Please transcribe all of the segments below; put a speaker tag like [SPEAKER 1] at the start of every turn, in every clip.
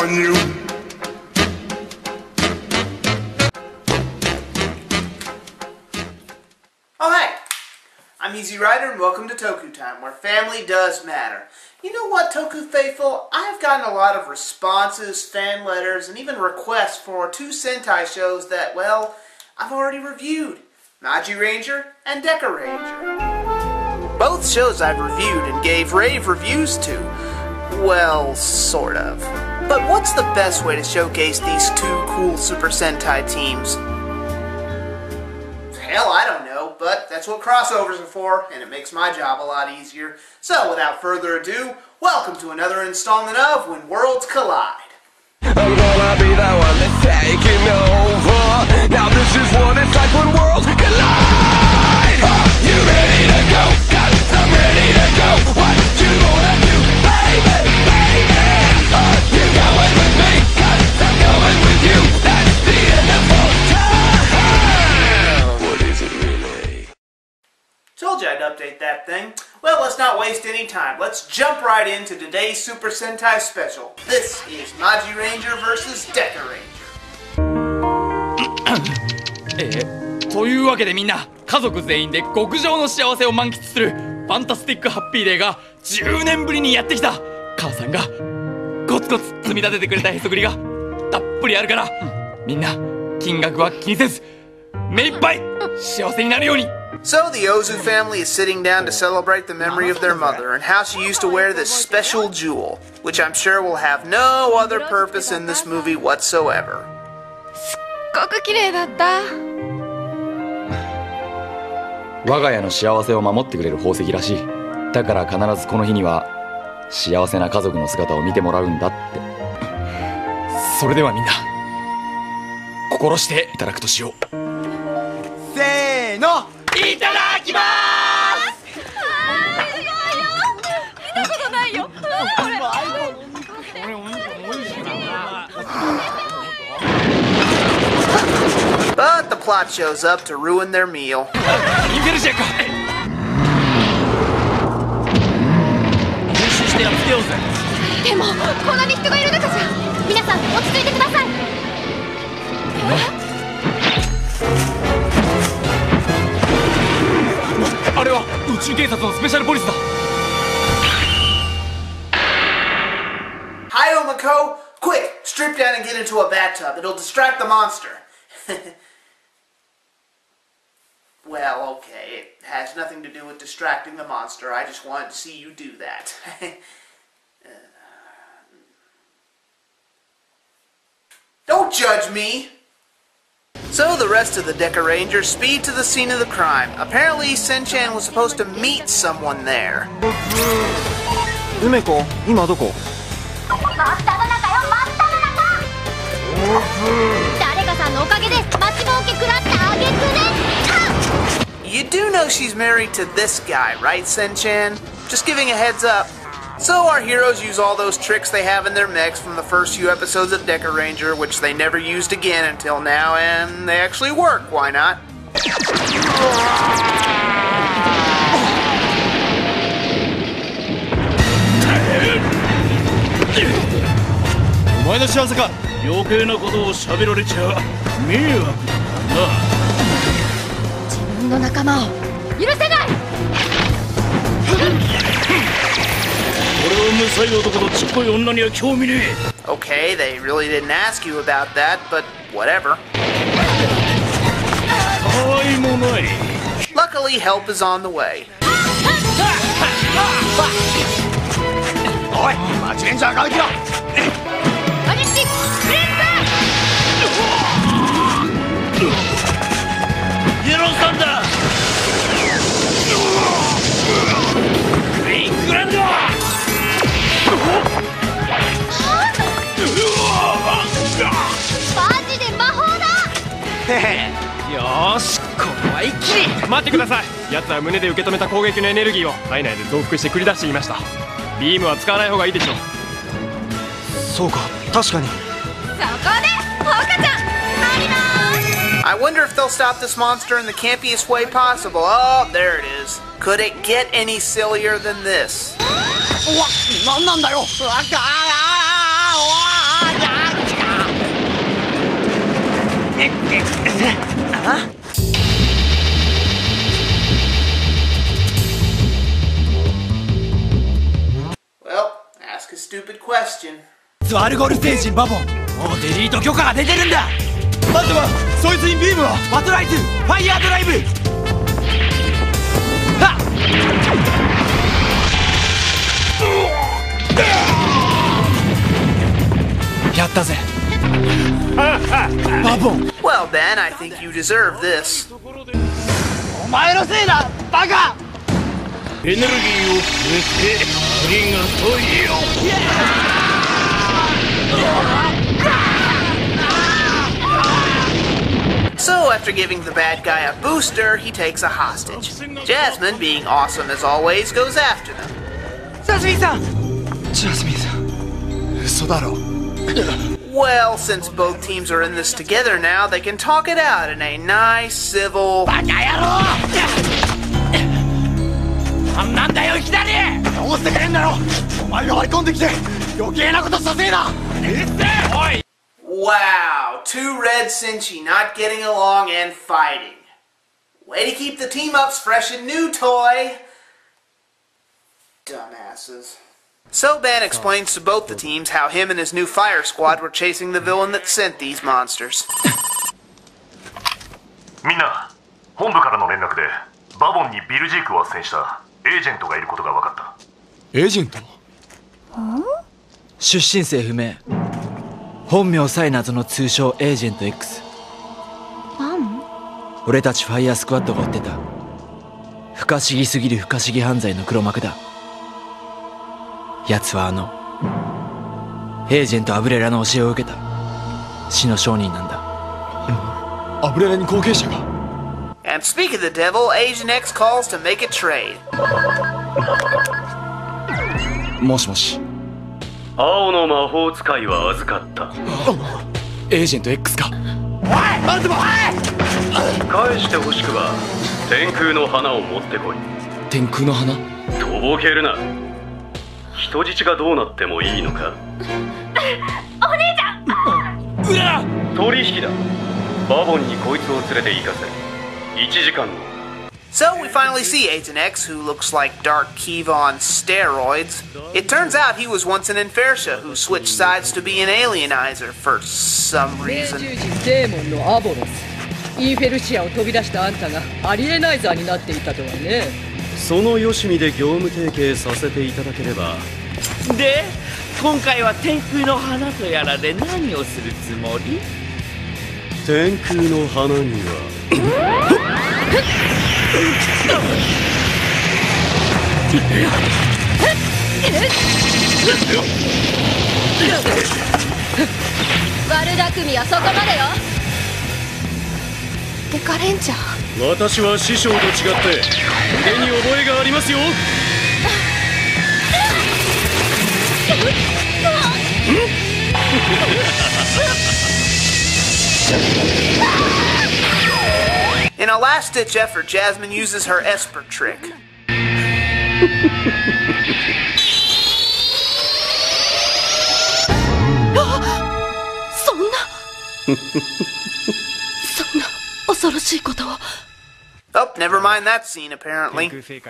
[SPEAKER 1] on you.
[SPEAKER 2] Oh hey, I'm Easy Rider and welcome to Toku Time, where family does matter. You know what, Toku Faithful? I have gotten a lot of responses, fan letters, and even requests for 2 Sentai shows that, well, I've already reviewed. Magiranger and Dekaranger. Both shows I've reviewed and gave rave reviews to. Well, sort of. But what's the best way to showcase these 2 cool Super Sentai teams? Hell, I don't know, but that's what crossovers are for, and it makes my job a lot easier. So, without further ado, welcome to another installment of When Worlds Collide.
[SPEAKER 3] I'm gonna be the one that's taking over. Now this is what it's like when worlds collide. You ready to go? 'Cause I'm ready to go. What you gonna do, baby, baby? You going with me? 'Cause I'm going with you. That's the end of all time. What is it really?
[SPEAKER 2] Told you I'd update that thing. Well, let's not waste any time. Let's jump right into today's Super Sentai special. This is Magiranger vs. Dekaranger.
[SPEAKER 4] というわけでみんな家族全員で極上の幸せを満喫するファンタスティックハッピーデーが10年ぶりにやってきた。母さんがコツコツ積み立ててくれたへそくりがたっぷりあるから、みんな金額は気にせず目いっぱい幸せになるように。
[SPEAKER 2] So the Ozu family is sitting down to celebrate the memory of their mother and how she used to wear this special jewel, which I'm sure will have no other purpose in this movie whatsoever.
[SPEAKER 5] すっごく綺麗だった。
[SPEAKER 4] 我が家の幸せを守ってくれる宝石らしい。だから必ずこの日には幸せな家族の姿を見てもらうんだって。それではみんな心していただくとしよう。せーの、いただきまーす。
[SPEAKER 5] すごいよ。見たことないよ。これ。
[SPEAKER 2] But the plot shows up to ruin their meal.
[SPEAKER 4] インフェルジェか。練習してやっつけようぜ。
[SPEAKER 5] でもこんなに人がいる中じゃ、皆さん落ち着いてください。
[SPEAKER 4] あれは宇宙警察のスペシャルポリスだ。
[SPEAKER 2] Hi, Omako! Quick, strip down and get into a bathtub. It'll distract the monster. Well, okay, it has nothing to do with distracting the monster. I just wanted to see you do that. Don't judge me! So the rest of the Dekarangers speed to the scene of the crime. Apparently, Senchan was supposed to meet someone there.
[SPEAKER 6] 梅子、今どこ？
[SPEAKER 5] 誰かさんのおかげで待ちぼうけ食らったあげくね。
[SPEAKER 2] You do know she's married to this guy, right, Senchan? Just giving a heads up. So our heroes use all those tricks they have in their mechs from the first few episodes of Dekaranger, which they never used again until now, and they actually work, why not?
[SPEAKER 6] お前の仕業か。
[SPEAKER 7] 余計なことを喋られちゃ迷惑だな。
[SPEAKER 5] 自分の仲間を許せない。
[SPEAKER 7] 俺は無才男とちっこい女には興味ねえ。
[SPEAKER 2] Okay, they really didn't ask you about that, but whatever.
[SPEAKER 7] たわいもない。
[SPEAKER 2] Luckily, help is on the way.
[SPEAKER 6] おい、マジレンジャーが来た。
[SPEAKER 5] マジェスティックレン
[SPEAKER 7] イエローサンダー。グリーングランド。
[SPEAKER 5] マジで魔法だ。
[SPEAKER 6] よーし、これは一気に。待ってください。奴は胸で受け止めた攻撃のエネルギーを体内で増幅して繰り出していました。ビームは使わない方がいいでしょう。そうか、確かに。
[SPEAKER 5] そこでホカちゃん乗ります。
[SPEAKER 2] I wonder if they'll stop this monster in the campiest way possible. Oh, there it is. Could it get any sillier than this?
[SPEAKER 6] うわ、なんなんだよ。
[SPEAKER 2] Well, ask a stupid question.
[SPEAKER 4] アルゴル星人バボン、もうデリート許可が出てるんだ。まずはそいつにビームを。バトライズファイヤードライブ。はっ、やったぜバボン。
[SPEAKER 2] Well, Ben, I think you deserve this.
[SPEAKER 4] お前のせいだバカ。
[SPEAKER 7] エネルギーをくれてありがとうよ。
[SPEAKER 2] So, after giving the bad guy a booster, he takes a hostage. Jasmine, being awesome as always, goes after them.
[SPEAKER 4] ジャスミンさん。ジャスミンさん、嘘だろ。
[SPEAKER 2] Well, since both teams are in this together now, they can talk it out in a nice, civil...
[SPEAKER 4] バカ野郎。なんだよいきなり。どうしてくれんだろ。お前が割り込んできて余計なことさせえな。うるせえ。おい。
[SPEAKER 2] Wow, two Red Senshi not getting along and fighting. Way to keep the team-ups fresh and new, Toy! Dumbasses. So Ben explains to both the teams how him and his new fire squad were chasing the villain that sent these monsters.
[SPEAKER 1] みんな、本部からの連絡でバボンにビルジークを斡旋したエージェントがいることが分かった。
[SPEAKER 6] エージェント？
[SPEAKER 4] 出身性不明。本名さえ謎の通称エージェント X。俺たちファイヤースクワッドが追ってた不可思議すぎる不可思議犯罪の黒幕だ。奴はエージェントアブレラの教えを受けた死の商人なんだ。
[SPEAKER 6] アブレラに後継者が。
[SPEAKER 2] And speak of the devil, Asian X calls to make a trade.
[SPEAKER 6] もしもし。
[SPEAKER 8] 青の魔法使いは預かった。
[SPEAKER 6] エージェント X か。おい待てば。
[SPEAKER 8] 返してほしくば天空の花を持ってこい。
[SPEAKER 6] 天空の花？
[SPEAKER 8] とぼけるな。人質がどうなってもいいのか。
[SPEAKER 5] お兄ちゃん。
[SPEAKER 4] うら。
[SPEAKER 8] 取引だ。バボンにこいつを連れて行かせ。1時間後。
[SPEAKER 2] So we finally see Agent X, who looks like Dark Kiva on steroids. It turns out he was once an Infertia who switched sides to be an alienizer for some reason.
[SPEAKER 9] デーモンのアボロス。インフェルシアを飛び出したあんたがアリエナイザーになっていたとはね。
[SPEAKER 10] そのよしみで業務提携させていただければ。
[SPEAKER 11] で、今回は天空の花とやらで何をするつもり？
[SPEAKER 10] 天空の花には
[SPEAKER 5] 悪巧みはそこまでよ。デカレンジャー。
[SPEAKER 10] 私は師匠と違って腕に覚えがありますよ。
[SPEAKER 2] In a last-ditch effort, Jasmine uses her Esper trick.
[SPEAKER 5] そんな恐ろしいことを。
[SPEAKER 2] Oh, never mind that scene, apparently.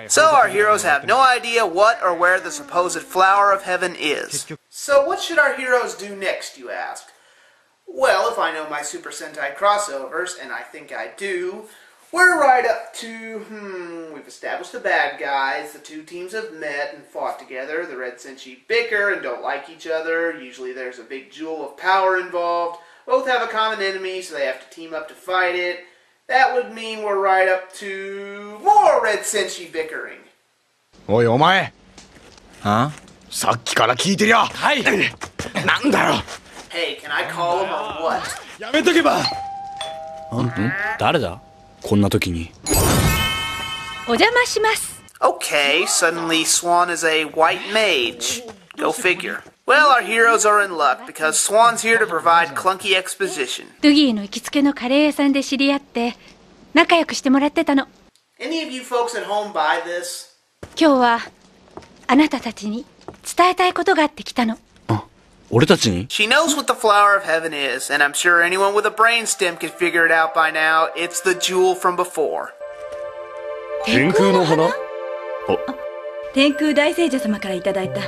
[SPEAKER 2] So our heroes have no idea what or where the supposed flower of heaven is. So what should our heroes do next, you ask? Well, if I know my Super Sentai crossovers, and I think I do, we're right up to, we've established the bad guys, the two teams have met and fought together, the Red Senshi bicker and don't like each other, usually there's a big jewel of power involved, both have a common enemy, so they have to team up to fight it. That would mean we're right up to more Red Senshi bickering.
[SPEAKER 6] おいお前。
[SPEAKER 4] あ？
[SPEAKER 6] さっきから聞いてりゃ。
[SPEAKER 4] はい。
[SPEAKER 6] なんだよ。
[SPEAKER 2] Hey, can I call him or what?
[SPEAKER 6] やめとけば。
[SPEAKER 7] 誰だ？こんな時に。
[SPEAKER 5] お邪魔します。
[SPEAKER 2] Okay, suddenly Swan is a white mage. Go figure. Well, our heroes are in luck because Swan's here to provide clunky exposition.
[SPEAKER 5] ドギーの行きつけのカレー屋さんで知り合って仲良くしてもらってたの。
[SPEAKER 2] Any of you folks at home buy this?
[SPEAKER 5] 今日はあなたたちに伝えたいことがあって来たの。
[SPEAKER 7] 俺たちに？
[SPEAKER 2] She knows what the flower of heaven is, and I'm sure anyone with a brainstem can figure it out by now. It's the jewel from before.
[SPEAKER 7] 天空の花？
[SPEAKER 5] 天空大聖女様からいただいた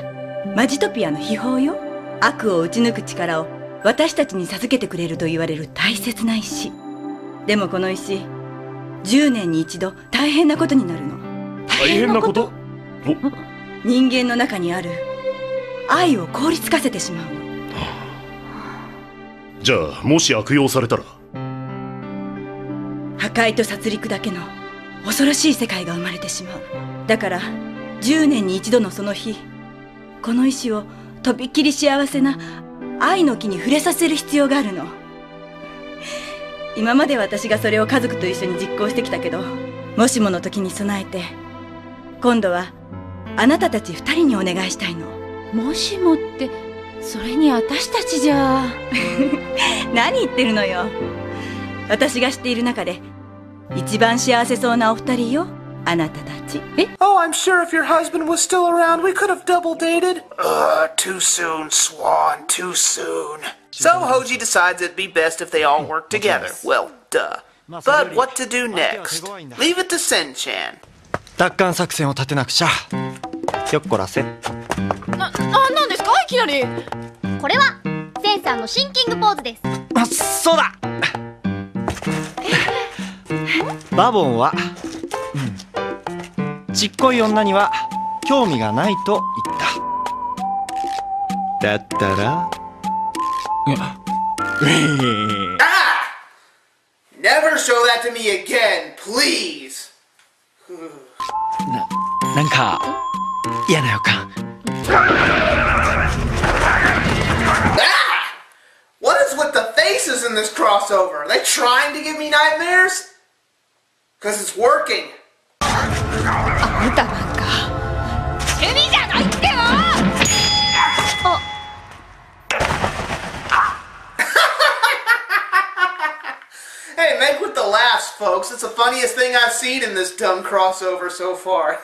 [SPEAKER 5] マジトピアの秘宝よ。悪を打ち抜く力を私たちに授けてくれると言われる大切な石。でもこの石、10年に一度大変なことになるの。
[SPEAKER 7] 大変なこと？
[SPEAKER 5] 人間の中にある愛を凍りつかせてしまうの。
[SPEAKER 7] じゃあもし悪用されたら？
[SPEAKER 5] 破壊と殺戮だけの恐ろしい世界が生まれてしまう。だから10年に一度のその日、この石をとびっきり幸せな愛の木に触れさせる必要があるの。今まで私がそれを家族と一緒に実行してきたけど、もしもの時に備えて今度はあなたたち2人にお願いしたいの。
[SPEAKER 12] もしもって、それに私たちじゃ
[SPEAKER 5] 何言ってるのよ。私が知っている中で一番幸せそうなお二人よ、あなたたち。
[SPEAKER 2] Oh, I'm sure if your husband was still around, we could have double dated. Too soon, Swan, too soon. So Hoji decides it'd be best if they all work together. Well, duh. But what to do next? Leave it to Sen-chan.
[SPEAKER 13] 奪還作戦を立てなくちゃ。よっこらせ。
[SPEAKER 12] なんですかいきなり。
[SPEAKER 14] これはセンさんのシンキングポーズです。
[SPEAKER 13] あ、そうだ。バボンは、ちっこい女には興味がないと言った。だったら、
[SPEAKER 2] Never show that to me again, please.
[SPEAKER 13] なんか嫌な予感。
[SPEAKER 2] What is with the faces in this crossover? Are they trying to give me nightmares? Cause it's working.
[SPEAKER 12] あんたなんかヘビじゃないってよ。
[SPEAKER 2] Hey, make with the laughs, folks. It's the funniest thing I've seen in this dumb crossover so far.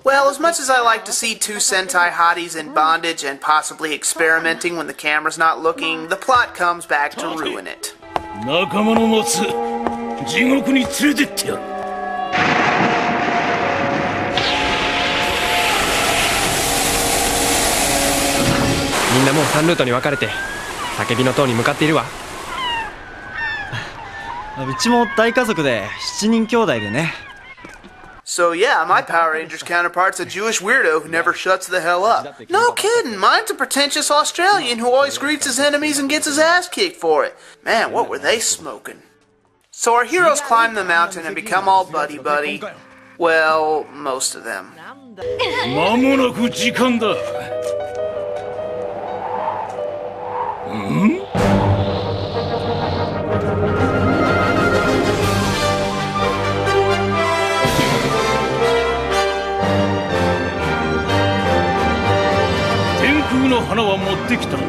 [SPEAKER 2] Well, as much as I like to see two Sentai hotties in bondage and possibly experimenting when the camera's not looking, the plot comes back to ruin it.
[SPEAKER 7] 仲間の持つ地獄に連れてってやる。
[SPEAKER 6] みんなもう3ルートに分かれて叫びの塔に向かっているわ。
[SPEAKER 13] うちも大家族で7人兄弟でね。
[SPEAKER 2] So yeah, my Power Rangers counterpart's a Jewish weirdo who never shuts the hell up. No kidding, mine's a pretentious Australian who always greets his enemies and gets his ass kicked for it. Man, what were they smoking? So our heroes climb the mountain and become all buddy-buddy. Well, most of them.
[SPEAKER 7] 間もなく時間だ。天空の花は持ってきたな。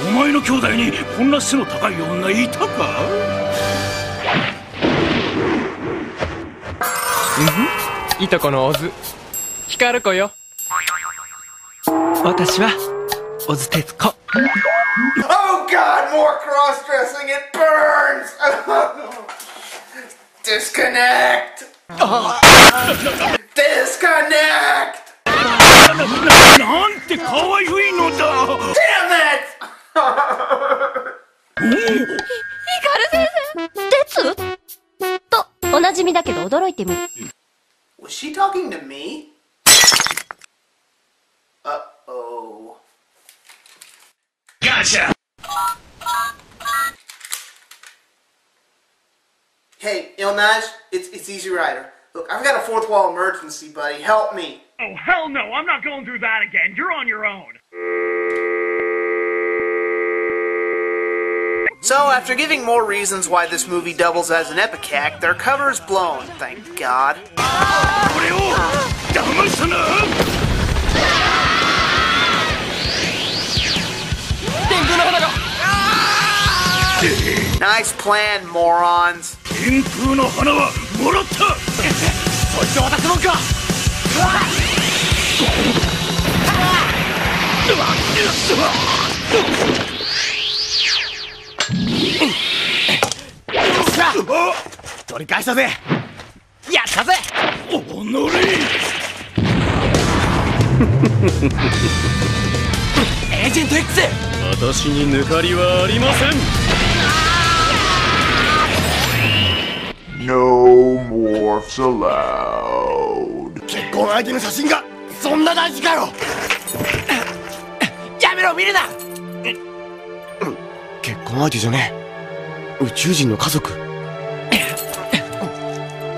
[SPEAKER 7] お前の兄弟にこんな背の高い女いたか？
[SPEAKER 6] いとこのオズ、光る子よ。
[SPEAKER 13] 私はオズテツコ。
[SPEAKER 2] Oh god, more cross-dressing, it burns! Disconnect! Disconnect!
[SPEAKER 7] なんて可愛いのだ！
[SPEAKER 2] Damn it!
[SPEAKER 14] 光先生、鉄？とおなじみだけど驚いてみる。
[SPEAKER 2] Was she talking to me? Uh-oh.
[SPEAKER 7] Gotcha!
[SPEAKER 2] Hey, Ilnaj, it's Easy Rider. Look, I've got a fourth wall emergency, buddy. Help me.
[SPEAKER 15] Oh, hell no, I'm not going through that again. You're on your own.
[SPEAKER 2] So, after giving more reasons why this movie doubles as an epicac, their cover is blown, thank God. Nice plan, morons.
[SPEAKER 7] 天空の花はもらった。そいつは私のか。
[SPEAKER 6] さあ取り返したぜ。やったぜ。
[SPEAKER 7] おのれ
[SPEAKER 6] エージェント X。
[SPEAKER 10] 私に抜かりはありません。
[SPEAKER 16] No morphs allowed.
[SPEAKER 6] 結婚相手の写真がそんな大事かよ。やめろ、見るな。結婚相手じゃねえ、宇宙人の家族。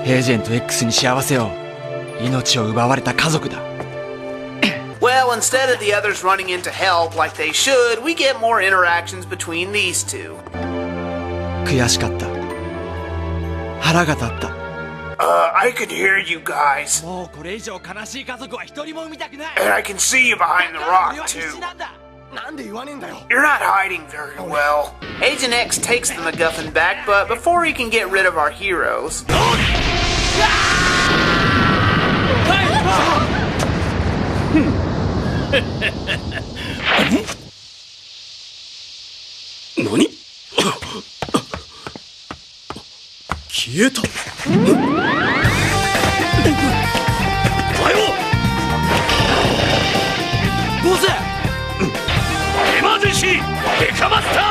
[SPEAKER 13] エージェント X に幸せを、命を奪われた家族だ。
[SPEAKER 2] Well, instead of the others running in to help like they should, we get more interactions between these two.
[SPEAKER 13] 悔しかった。腹が立った。
[SPEAKER 2] I can hear you guys.
[SPEAKER 4] もうこれ以上悲しい家族は一人も産みたくない。
[SPEAKER 2] And I can see you behind the rock, too.
[SPEAKER 6] なんで言わねえんだよ。
[SPEAKER 2] You're not hiding very well. Agent X takes the MacGuffin back, but before he can get rid of our heroes...
[SPEAKER 7] NANI?
[SPEAKER 6] 消えた。
[SPEAKER 7] おはよう
[SPEAKER 6] ボス。
[SPEAKER 7] エマージェンシーデカマスター。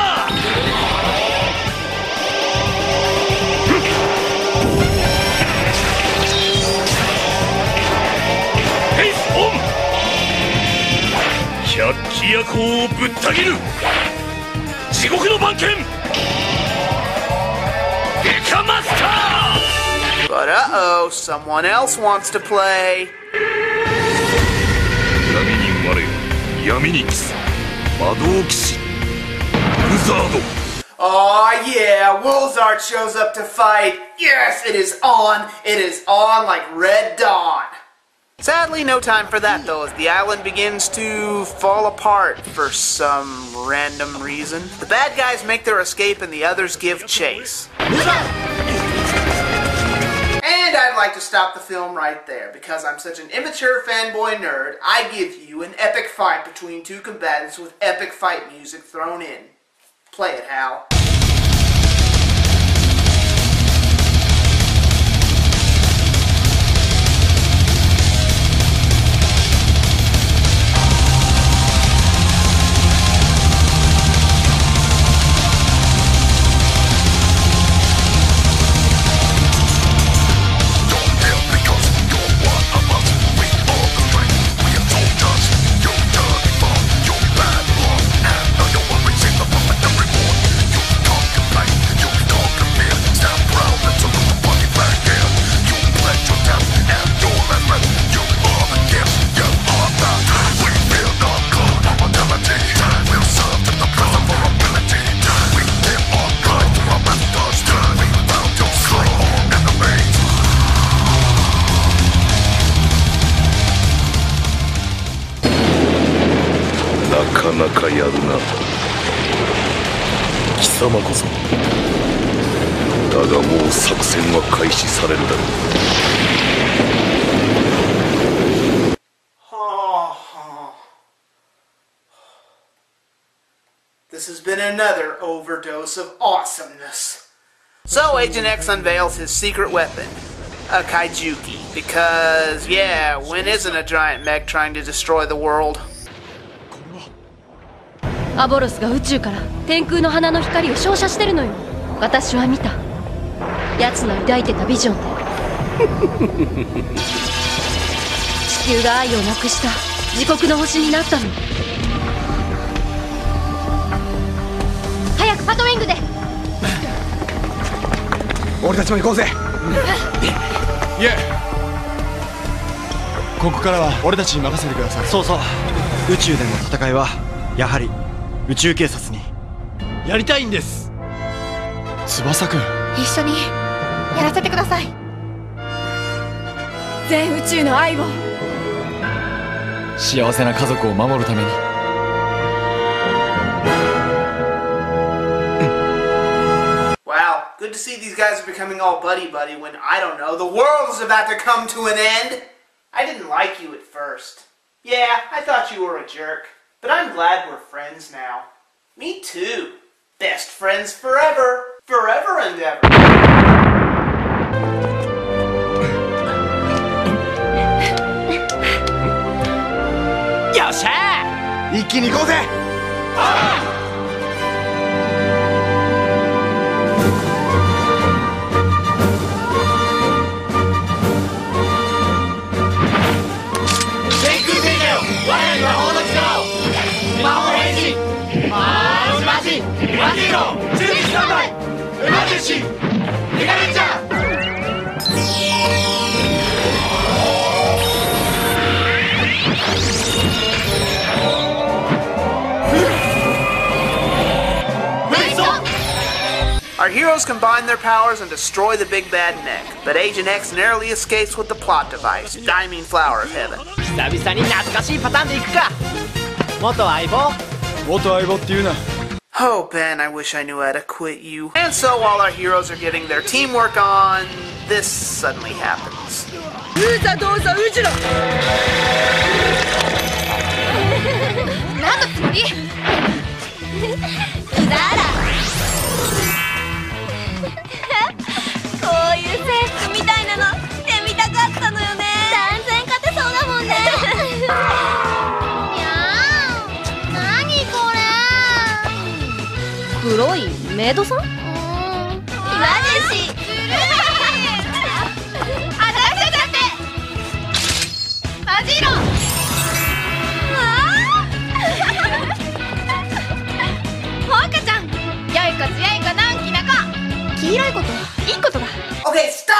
[SPEAKER 7] フェイスオン。百鬼夜行をぶった切る地獄の番犬デカマスター。
[SPEAKER 2] But uh-oh, someone else wants to play.
[SPEAKER 1] 闇に生まれ闇に帰す魔導騎士ウザード。
[SPEAKER 2] Oh yeah, Wolzard shows up to fight. Yes, it is on. It is on like Red Dawn. Sadly, no time for that though, as the island begins to fall apart for some random reason. The bad guys make their escape and the others give chase. And I'd like to stop the film right there, because I'm such an immature fanboy nerd, I give you an epic fight between two combatants with epic fight music thrown in. Play it, Hal.
[SPEAKER 1] なかやるな貴様こそ。だがもう作戦は開始されるだろう。
[SPEAKER 2] This has been another overdose of awesomeness. So Agent X unveils his secret weapon, a Kaijuki, because, yeah, when isn't a giant mech trying to destroy the world?
[SPEAKER 14] アボロスが宇宙から天空の花の光を照射してるのよ。私は見た。奴の抱いてたビジョンで地球が愛をなくした自国の星になったの。早くパトウィングで。
[SPEAKER 6] 俺たちも行こうぜ。
[SPEAKER 13] イエここからは俺たちに任せてください。そうそう、宇宙での戦いはやはり宇宙警察にやりたいんです。翼くん、
[SPEAKER 12] 一緒にやらせてください。全宇宙の愛を。
[SPEAKER 4] 幸せな家族を守るために。
[SPEAKER 2] Wow, good to see these guys are becoming all buddy-buddy when, I don't know, the world is about to come to an end. I didn't like you at first. Yeah, I thought you were a jerk. But I'm glad we're friends now. Me too. Best friends forever. Forever and ever.
[SPEAKER 13] よっしゃー、一気に行こうぜ。天空戦隊を我らに魔法の力を。魔法変身マジマジーロ準備スタンバイエマージェンシーデカレンジャー。
[SPEAKER 2] Our heroes combine their powers and destroy the big bad Neck, but Agent X narrowly escapes with the plot device, Diamond Flower of Heaven.
[SPEAKER 13] 久々に懐かしいパターンでいくか。元相棒って言うな。
[SPEAKER 2] Oh, Ben, I wish I knew how to quit you. And so while our heroes are getting their teamwork on, this suddenly happens.
[SPEAKER 12] 何のつもり？うだら。こういう制服みたいなの着てみたかったのよね。断然勝てそうだもんね。いやー、何これ。
[SPEAKER 14] 黒いメイドさん？
[SPEAKER 12] マジし。あたしだってマジロ。ほうかちゃん、よいこつやいこのんきな子。黄色いこといいことだ。
[SPEAKER 2] Okay, stop!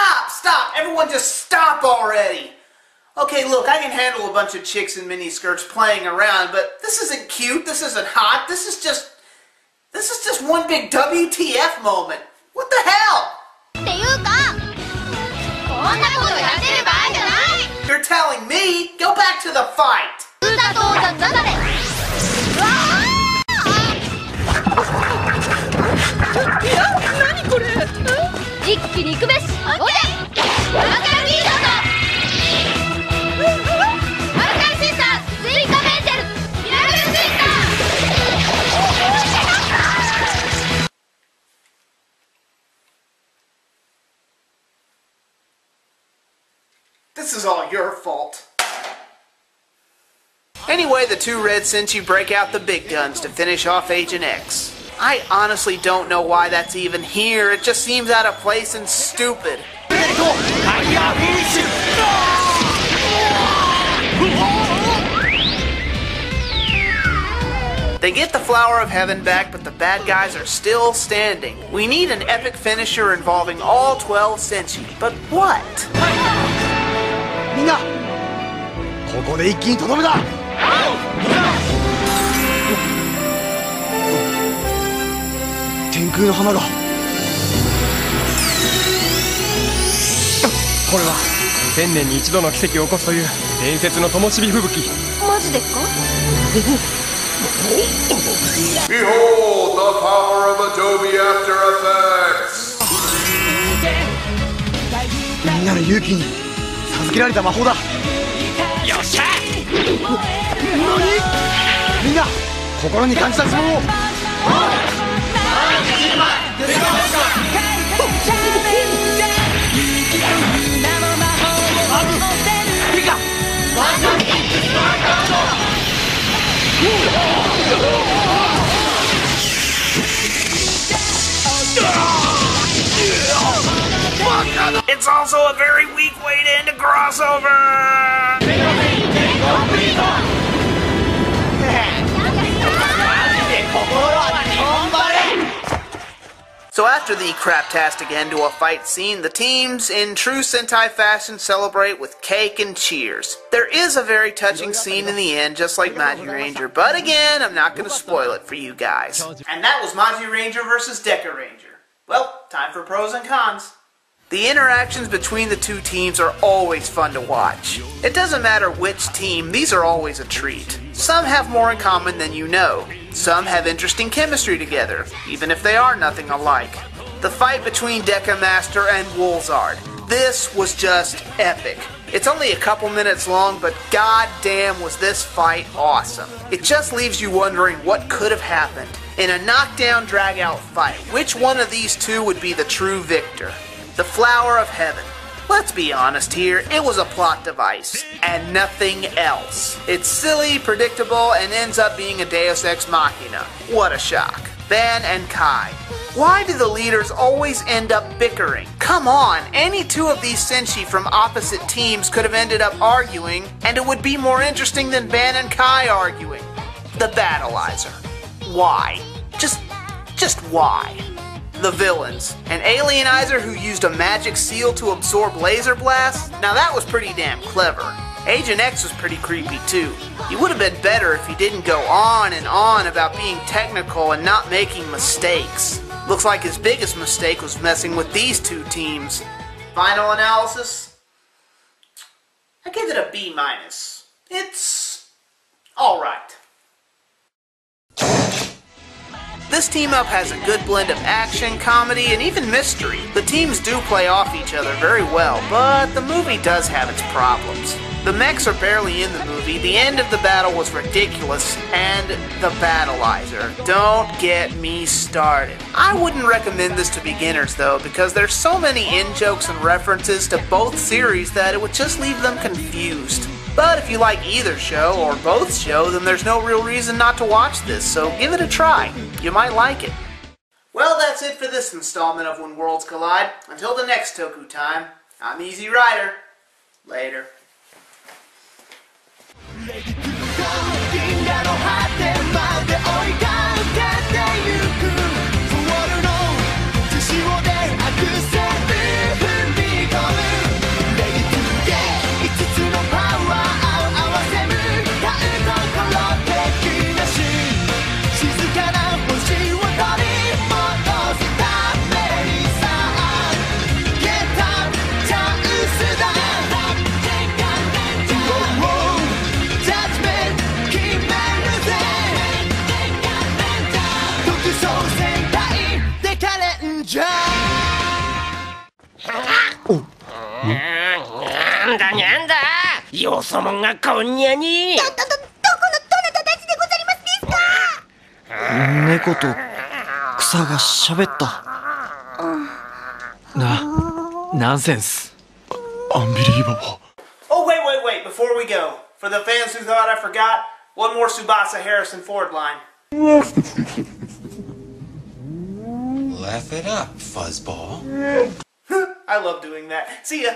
[SPEAKER 2] Everyone just stop already! Okay, look, I can handle a bunch of chicks in miniskirts playing around, but this isn't cute, this isn't hot, this is just one big WTF moment. What the hell?
[SPEAKER 12] っていうか、こんなことやってる場合じゃない。
[SPEAKER 2] You're telling me? Go back to the fight!
[SPEAKER 12] うざとうざざだれ。
[SPEAKER 9] いや、何これ。
[SPEAKER 14] 一気に行くべし。
[SPEAKER 12] オッケー。マカロニーだぞ。マルカルシスター追加メンテルミラクルツイスター。
[SPEAKER 2] This is all your fault. Anyway, the two Red Senshi break out the big guns to finish off Agent X. I honestly don't know why that's even here. It just seems out of place and stupid. They get the Flower of Heaven back, but the bad guys are still standing. We need an epic finisher involving all 12 Senshi, but what?
[SPEAKER 13] みんな、ここで一気にとどめだ。天空の花が。これは1000年に一度の奇跡を起こすという伝説の灯火吹雪。
[SPEAKER 14] マジでっか？
[SPEAKER 16] Behold the power of Adobe After Effects!
[SPEAKER 13] みんなの勇気に授けられた魔法だ。よっしゃ。みんな心に感じた質問を。
[SPEAKER 2] It's also a very weak way to end a crossover! So after the craptastic end to a fight scene, the teams, in true Sentai fashion, celebrate with cake and cheers. There is a very touching scene in the end, just like Magiranger, but again, I'm not going to spoil it for you guys. And that was Magiranger versus Dekaranger. Well, time for pros and cons. The interactions between the two teams are always fun to watch. It doesn't matter which team, these are always a treat. Some have more in common than you know. Some have interesting chemistry together, even if they are nothing alike. The fight between Dekamaster and Woolzard, This was just epic. It's only a couple minutes long, but goddamn was this fight awesome. It just leaves you wondering what could have happened. In a knockdown drag-out fight, which one of these two would be the true victor? The Flower of Heaven. Let's be honest here, it was a plot device, and nothing else. It's silly, predictable, and ends up being a Deus Ex Machina. What a shock. Ban and Kai. Why do the leaders always end up bickering? Come on, any two of these Senshi from opposite teams could have ended up arguing, and it would be more interesting than Ban and Kai arguing. The Battleizer. Why? Just why? The villains. An alienizer who used a magic seal to absorb laser blasts? Now that was pretty damn clever. Agent X was pretty creepy too. He would have been better if he didn't go on and on about being technical and not making mistakes. Looks like his biggest mistake was messing with these two teams. Final analysis? I give it a B-. It's alright. This team-up has a good blend of action, comedy, and even mystery. The teams do play off each other very well, but the movie does have its problems. The mechs are barely in the movie, the end of the battle was ridiculous, and the Battleizer. Don't get me started. I wouldn't recommend this to beginners though, because there's so many in-jokes and references to both series that it would just leave them confused. But if you like either show, or both show, then there's no real reason not to watch this, so give it a try. You might like it. Well, that's it for this installment of When Worlds Collide. Until the next Toku time, I'm Easy Rider. Later.
[SPEAKER 11] なんだよそもんがこんにゃに
[SPEAKER 12] どこのどなたたちでござりますですか？
[SPEAKER 13] 猫と草が喋った。
[SPEAKER 4] ナンセンス。
[SPEAKER 13] アンビリーバボー。
[SPEAKER 2] Oh, wait, before we go. For the fans who thought I forgot, one more Tsubasa Harrison Ford line.
[SPEAKER 17] Laugh it up, fuzzball.
[SPEAKER 2] I love doing that. See ya.